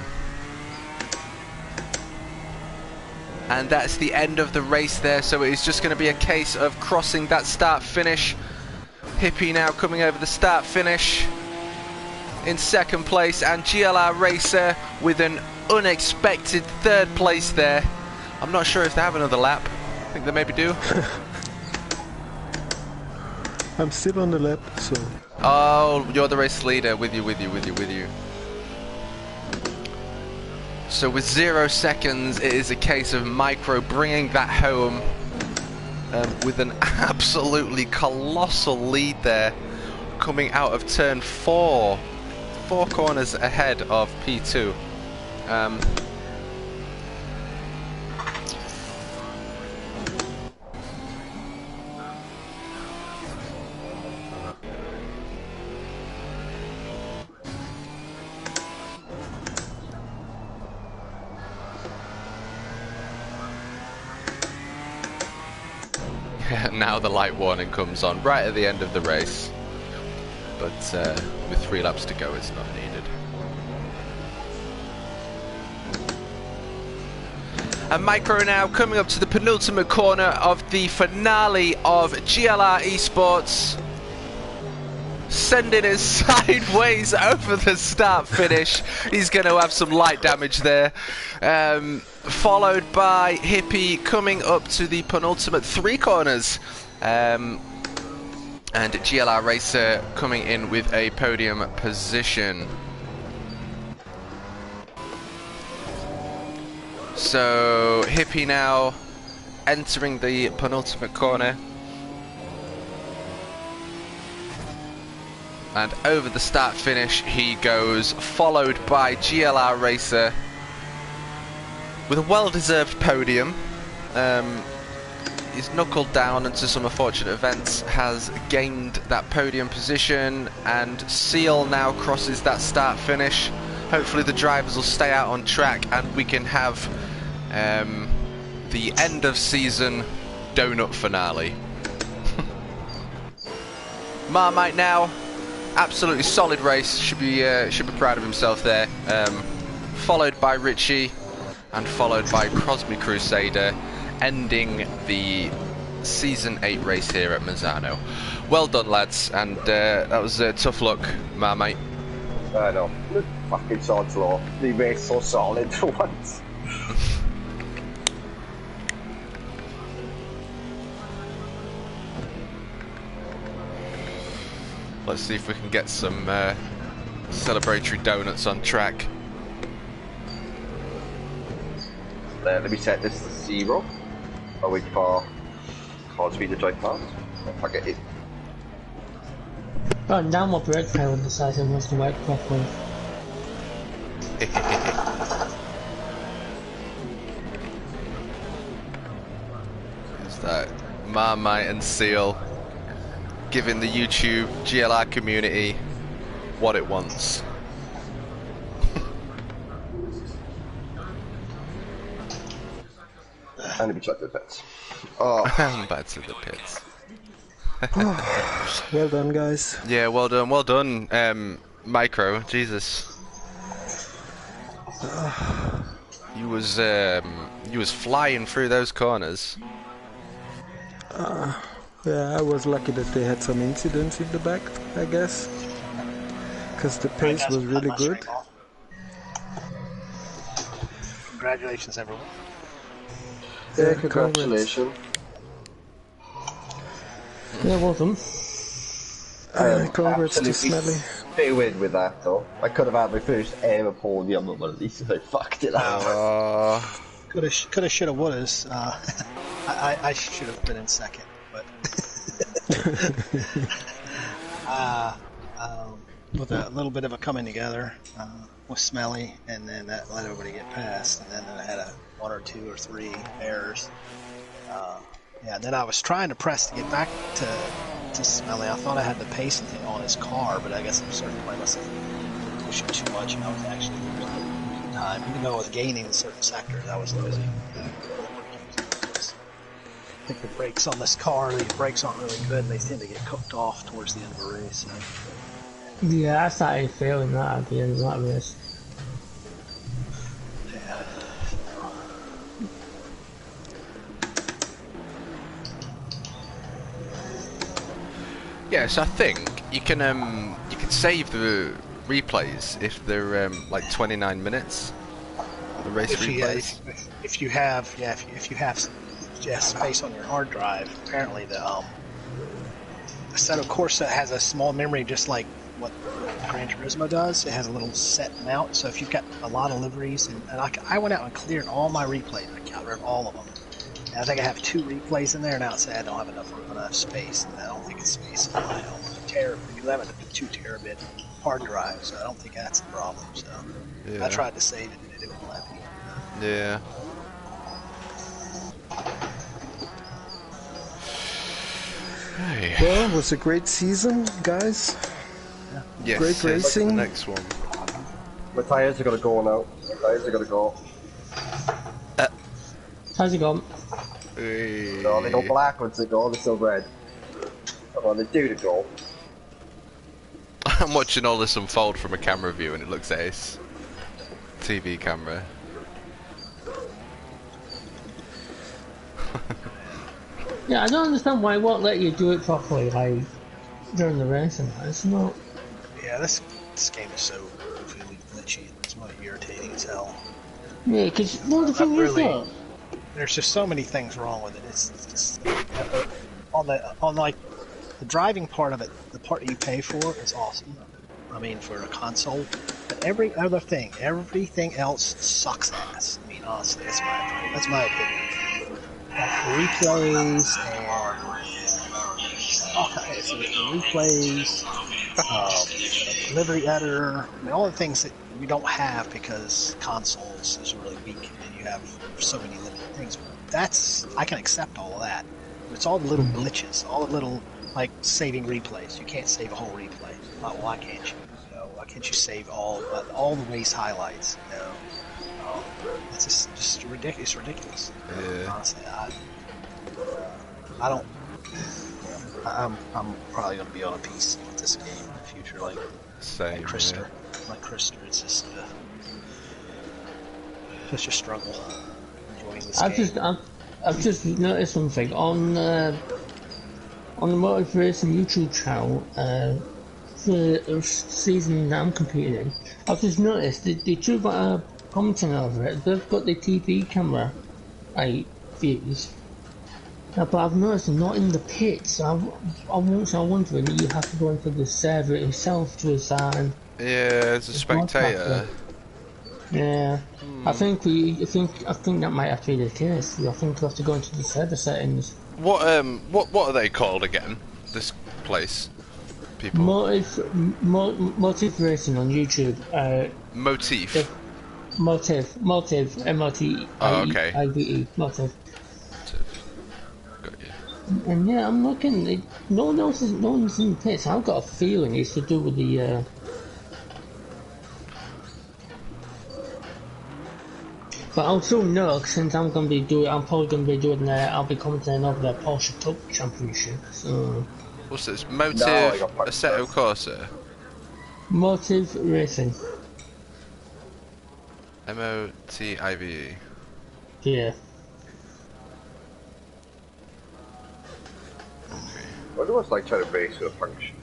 And that's the end of the race there, so it is just going to be a case of crossing that start-finish. Hippie now coming over the start-finish in second place, and GLR Racer with an unexpected third place there. I'm not sure if they have another lap. I think they maybe do. I'm still on the lap, so... Oh, you're the race leader. With you. So with 0 seconds, it is a case of Micro bringing that home with an absolutely colossal lead there, coming out of turn 4. 4 corners ahead of P2. Now the light warning comes on right at the end of the race, but with 3 laps to go, it's not needed. And Micro now coming up to the penultimate corner of the finale of GLR eSports, sending it sideways over the start finish. He's going to have some light damage there. Followed by Hippie coming up to the penultimate 3 corners. And GLR Racer coming in with a podium position. So Hippie now entering the penultimate corner. And over the start finish he goes, followed by GLR Racer with a well-deserved podium. He's knuckled down into some unfortunate events, has gained that podium position, and Seal now crosses that start finish. Hopefully the drivers will stay out on track and we can have the end of season donut finale. Marmite now, absolutely solid race, should be proud of himself there. Followed by Richie and followed by Cosme Crusader, ending the Season 8 race here at Mazzano. Well done, lads, and that was tough luck, Marmite. I know. Fucking sod's law. They race so solid for once. Let's see if we can get some celebratory donuts on track. Let me set this to 0. I'll wait for Cosby to drive past. If I get it. Oh, now my brake pedal on the side and wants to work properly. Is that Marmite and Seal giving the YouTube GLR community what it wants. And it'll be chucked to the pits. Oh. Back to the pits. Well done, guys. Yeah, well done, Micro. Jesus. You was flying through those corners. Yeah, I was lucky that they had some incidents in the back, I guess. Because the pace was really good. Congratulations, everyone. Yeah, congratulations. Yeah, well done. Congrats to Smelly. Big win with that though. I could have had my first ever podium, but at least I fucked it up. Coulda, shoulda, wouldas. I should have been in second, but with a little bit of a coming together with Smelly, and then that let everybody get past, and then I had one or two or three errors. Yeah, then I was trying to press to get back to Smelly. I thought I had the pacing thing on his car, but I guess at a certain point I must have pushing too much, and I was actually losing time. Even though I was gaining in certain sectors, I was losing. I think the brakes on this car, the brakes aren't really good, and they tend to get cooked off towards the end of a race. So. Yeah, I started feeling that at the end of that race. Yeah. Yes, I think you can save the replays if they're like 29 minutes. The race replays. If you have space on your hard drive, apparently the Assetto Corsa has a small memory, just like what Gran Turismo does. It has a little set amount, so if you've got a lot of liveries, and I went out and cleared all my replays, I got rid of all of them. And I think I have 2 replays in there, and now I don't have enough space, and I don't think it's space in my terabit, because I have a 2 terabit hard drive, so I don't think that's the problem. So yeah. I tried to save it, and it wouldn't let me. Yeah. Hey. Well, it was a great season, guys. Yes, great racing. The next one. My tyres are gonna go now. My tyres are gonna go. How's it going? Hey. No, they go backwards, they go, they're still red. Come on, they do the go. I'm watching all this unfold from a camera view and it looks ace. TV camera. Yeah, I don't understand why it won't let you do it properly, like, during the race and that. It's not... Yeah, this game is so really glitchy. It's really irritating as hell. Yeah, because, well, the thing is that... There's just so many things wrong with it. It's on like the driving part of it, the part that you pay for is awesome. I mean, for a console, but everything else sucks ass. I mean, honestly, that's my opinion. Like replays and all kinds of replays, livery editor, I mean, all the things that we don't have because consoles is really weak and you have so many limited things. I can accept all of that. But it's all the little glitches, all the little, like saving replays. You can't save a whole replay. Why can't you? Why can't you save all the race highlights? It's just ridiculous. It's ridiculous. Yeah. Honestly, I don't. I'm probably going to be on a PC with this game in the future, like Krister. Yeah. Like Krister, it's just such a struggle enjoying this game. I've just noticed something on the Motor Racing YouTube channel for the season that I'm competing in. I've just noticed the two that are commenting over it, they've got the TV camera views. But I've noticed they're not in the pits. I'm wondering if you have to go into the server itself to assign. Yeah, as a spectator. Yeah, I think that might have to be the case. I think we have to go into the server settings. What are they called again? This place, people. Motive Racing on YouTube. Motif. Motive, M-O-T-I-V-E, okay. I-V-E, Motive. Got you. And yeah, I'm looking. No one's in the pits. I've got a feeling it's to do with the But I'll soon know, since I'm probably gonna be doing I'll be commentating over the Porsche Cup Championship. So, What's this? No, I Motive got fucked Assetto up. Corsa. Motive Racing. MOTIVE. Yeah. Okay. I wonder what's like trying to race with a function.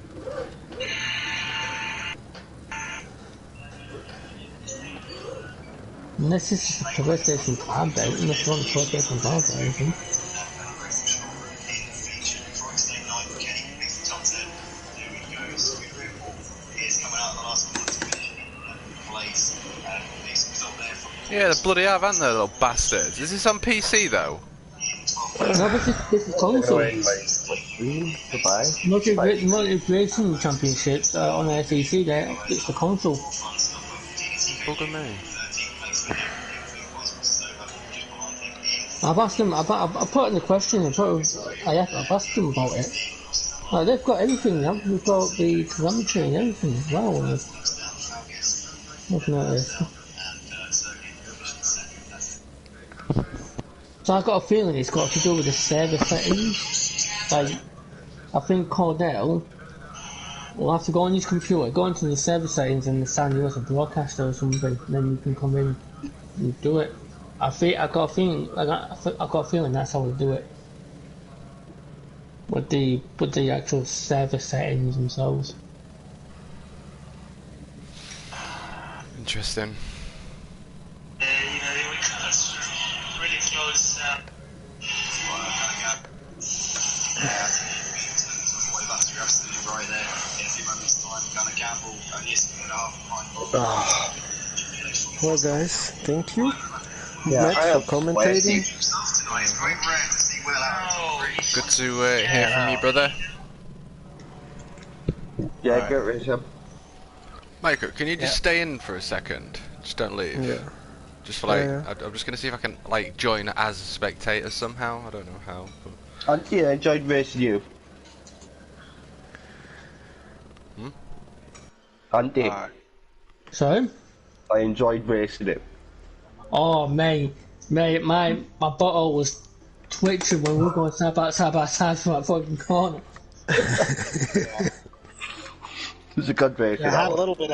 Unless this is a PlayStation 5 belt, unless you want a PlayStation 5 version. Yeah, the bloody have, haven't they, little bastards? Is this on PC though? No, this is console. Goodbye. Motive Racing Championship on the SEC there, it's the console. Bugger me. I've asked them, I put in the question, I've asked them about it. Like, they've got everything, they've got the telemetry and everything as well. Looking at this. So I've got a feeling it's got to do with the server settings. Like, I think Cordell will have to go on his computer, go into the server settings and assign you as a broadcaster or something, and then you can come in and do it. I've got a feeling that's how they do it. With the actual server settings themselves. Interesting. We really close. Right there. In a few moments' time, gonna gamble at least 2.5 Well, guys, thank you, Yeah, Matt, I for have commentating. Good to hear from you, brother. Yeah, Right. get rid of him. Michael, can you just stay in for a second? Just don't leave. Yeah. Just for like, Yeah. I'm just gonna see if I can like join as a spectator somehow. I don't know how. But... And yeah, I enjoyed racing you. Andy, Sorry? I enjoyed racing him. Oh, mate, my bottle was twitching when we were going side by side from that fucking corner. It was a good race. Yeah, I had a little bit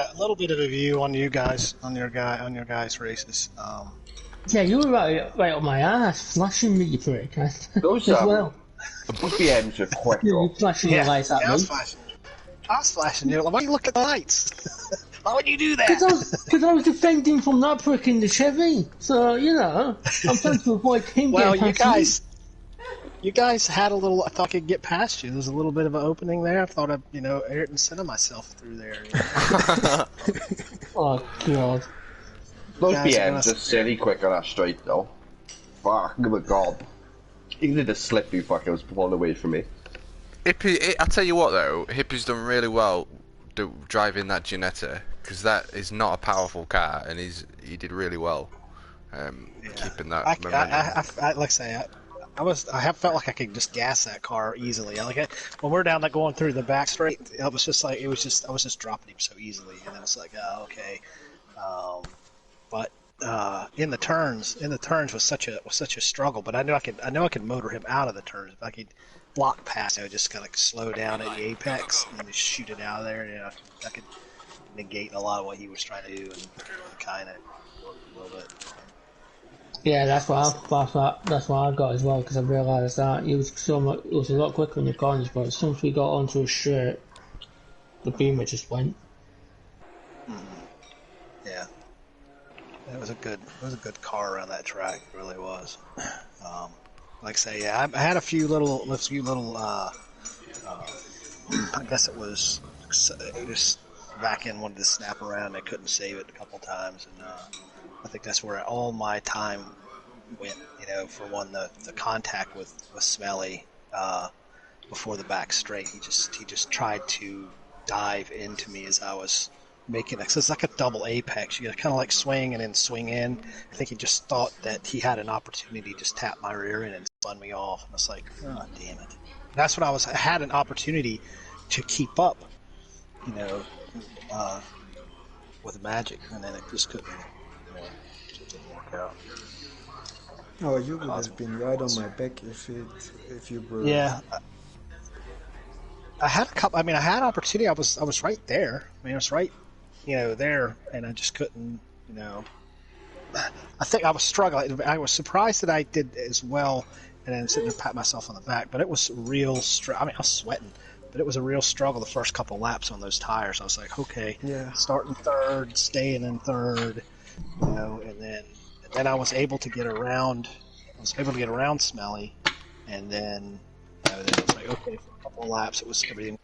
of a view on you guys, on your guys' races. Yeah, you were right on my ass, flashing me, you prick. Those as well. BMs are quick You though. flashing your lights at I me. was flashing. I was flashing you. Why don't you look at the lights? Why would you do that? Because I was defending from that prick in the Chevy. So, you know, I'm trying to avoid him Well, getting past you guys had a little. I thought I could get past you. There was a little bit of an opening there. I thought I'd, air it and center myself through there. Oh, God. Those Guys are BMs are silly quick on that straight though. Fuck, my god. He did a slip, you fucker was pulled away from me. Hippie, I tell you what though, Hippie's done really well driving that Ginetta, because that is not a powerful car, and he did really well keeping that momentum. I like I say, I have felt like I could just gas that car easily. When we're down going through the back straight, I was just dropping him so easily, and then it's like, oh, okay. But in the turns was such a struggle. But I know I could motor him out of the turns. If I could block past, I would just kind of slow down at the apex and just shoot it out of there. I could negate a lot of what he was trying to do and kind of work a little bit. Yeah, that's what I got as well, because I realised that it was a lot quicker in the corners, but as soon as we got onto a straight, the beamer just went. Yeah. It was a good car around that track. It really was. Like I say, yeah, I had a few little. I guess it was just back end wanted to snap around. I couldn't save it a couple times, and I think that's where all my time went. For one, the contact with Smelly before the back straight. He just tried to dive into me as I was making it. So it's like a double apex. You kind of like swing and then swing in. I think he just thought that he had an opportunity to just tap my rear end and spun me off. And it's like, oh, damn it. That's what I had an opportunity to keep up, with Magic, and then it just couldn't. It didn't work out. Oh, you would have been right on my back if you were. Yeah. I had a couple. I mean, I had opportunity. I was right there. I mean, I was right, there, and I just couldn't. I think I was struggling. I was surprised that I did as well, and then sitting there pat myself on the back. But it was real. I mean, I was sweating, but it was a real struggle the first couple laps on those tires. I was like, okay, Yeah. starting third, staying in third, and then I was able to get around. I was able to get around Smelly, and then then it was like, okay, for a couple of laps, everything